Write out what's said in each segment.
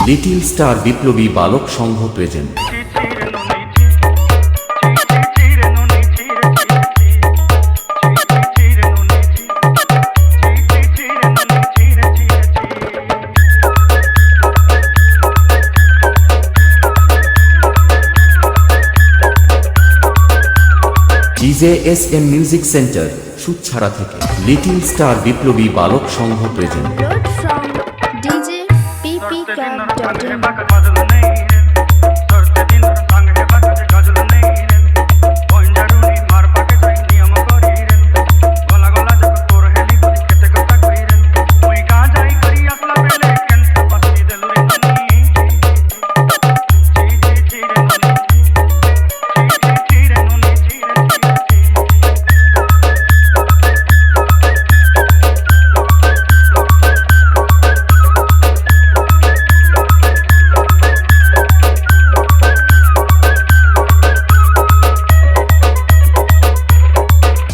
Little star বিপ্লবী বালক সংঘ present. DJSM music centre সুচ্ছাড়া থেকে লিটল স্টার বিপ্লবী বালক সংঘ প্রেজেন্ট।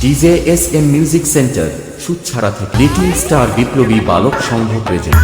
DJSM মিউজিক সেন্টার সুচ্ছাড়া থেকে লিটল স্টার বিপ্লবী বালক সংঘ প্রেজেন্ট।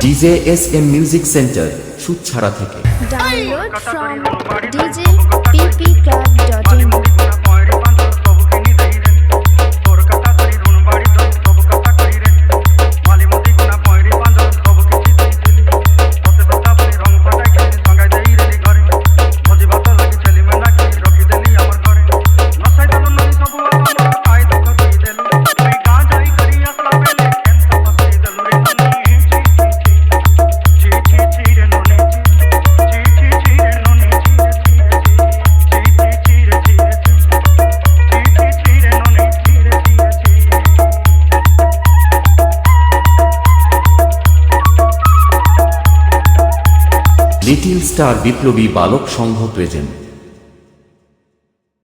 DJSM মিউজিক সেন্টার সুচ্ছাড়া থেকে download from djppclub.in। Little star বিপ্লবী বালক সংঘ প্রেজেন্ট।